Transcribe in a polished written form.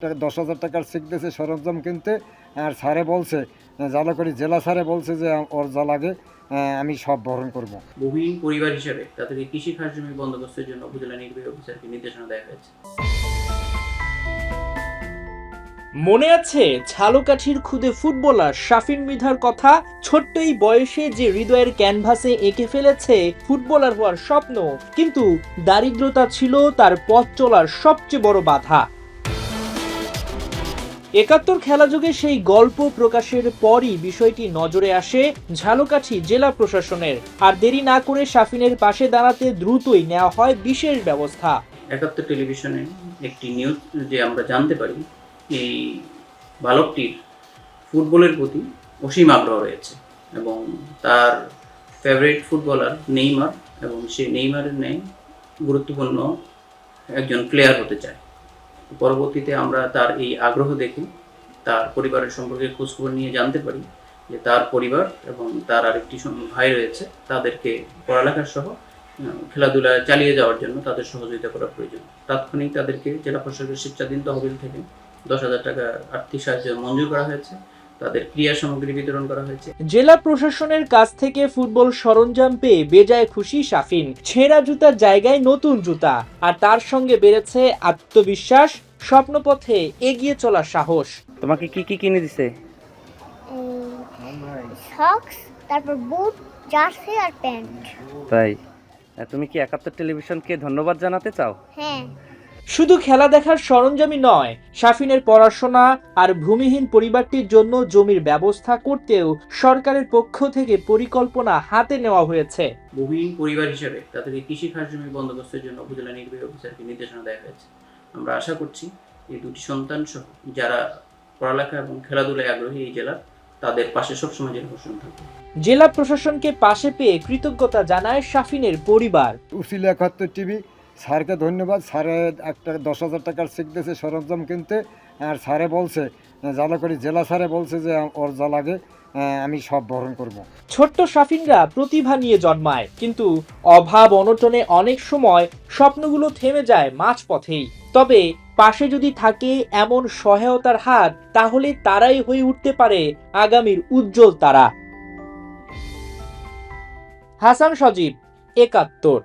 10,000 টাকার চেক দিয়েছে সরঞ্জাম কিনতে। আর স্যারে বলছে, জালাকুড়ি জেলা স্যারে বলছে যে ওর যা লাগে আমি সব বহন করব। ভূমিহীন পরিবার হিসেবে তাদেরকে কৃষি খাস জমি বন্দোবস্তের জন্য উপজেলা নির্বাহী অফিসারকে নির্দেশনা দেওয়া হয়েছে। মনে আছে ঝালকাঠির খুদে ফুটবলার শাফিন মৃধার কথা? ছোট্ট এই বয়সে যে হৃদয়ের ক্যানভাসে এঁকে ফেলেছে ফুটবলার হওয়ার স্বপ্ন, কিন্তু দারিদ্রতা ছিল তার পথ চলার সবচেয়ে বড় বাধা। ৭১ খেলাযোগে সেই গল্প প্রকাশের পরই বিষয়টি নজরে আসে ঝালকাঠি জেলা প্রশাসনের। আর দেরি না করে শাফিনের পাশে দাঁড়াতে দ্রুতই নেওয়া হয় বিশেষ ব্যবস্থা। ৭১ টেলিভিশনে একটি নিউজ যে আমরা জানতে পারি এই বালকটির ফুটবলের প্রতি অসীম আগ্রহ রয়েছে এবং তার ফেভারিট ফুটবলার নেইমার, এবং সে নেইমারের ন্যায় গুরুত্বপূর্ণ একজন প্লেয়ার হতে চায়। পরবর্তীতে আমরা তার এই আগ্রহ দেখে তার পরিবারের সম্পর্কে খোঁজখবর নিয়ে জানতে পারি যে তার পরিবার এবং তার আরেকটি ভাই রয়েছে, তাদেরকে পড়ালেখা সহ খেলাধুলা চালিয়ে যাওয়ার জন্য তাদের সহযোগিতা করা প্রয়োজন। তাৎক্ষণিক তাদেরকে জেলা প্রশাসকের শিক্ষাধীন তহবিল থেকে 10,000 টাকা আর্থিক সাহায্য মঞ্জুর করা হয়েছে, তাদের ক্রীড়া সামগ্রী বিতরণ করা হয়েছে। জেলা প্রশাসনের কাছ থেকে ফুটবল সরঞ্জাম পেয়ে বেজায় খুশি শাফিন। ছেঁড়া জুতার জায়গায় নতুন জুতা, আর তার সঙ্গে বেড়েছে আত্মবিশ্বাস, স্বপ্নপথে এগিয়ে চলার সাহস। তোমাকে কি কি কিনে দিছে? সক্স, তারপর বুট, জার্সি আর প্যান্ট। তাই তুমি কি ৭১ টেলিভিশনকে ধন্যবাদ জানাতে চাও? হ্যাঁ। শুধু খেলা দেখার সরঞ্জামই নয়, শাফিনের পড়াশোনা আর ভূমিহীন পরিবারটির জন্য জমির ব্যবস্থা করতেও সরকারের পক্ষ থেকে পরিকল্পনা হাতে নেওয়া হয়েছে। ভূমিহীন পরিবার হিসেবে তাদেরকে কৃষি খাস জমি বন্দোবস্তের জন্য উপজেলা নির্বাহী অফিসারকে নির্দেশনা দেওয়া হয়েছে। আমরা আশা করছি এই দুটি সন্তান সহ যারা পড়ালেখা এবং খেলাধুলায় আগ্রহী এই জেলার, তাদের পাশে সবসময় জেলা প্রশাসন থাকবে। জেলা প্রশাসনকে পাশে পেয়ে কৃতজ্ঞতা জানায় শাফিনের পরিবার। উসিলা ৭১ টিভি স্যারকে ধন্যবাদ। স্যারে 10,000 টাকার চেক দিয়েছে সরঞ্জাম কিনতে। আর স্যারে বলছে, জালাকুড়ি জেলা স্যারে বলছে যে ওর যা লাগে আমি সব বহন করব। ছোট্ট শাফিনরা প্রতিভা নিয়ে জন্মায়, কিন্তু অভাব অনটনে অনেক সময় স্বপ্নগুলো থেমে যায় মাঝপথেই। তবে পাশে যদি থাকে এমন সহায়তার হাত, তাহলে তারাই হয়ে উঠতে পারে আগামীর উজ্জ্বল তারা। হাসান সজীব, ৭১।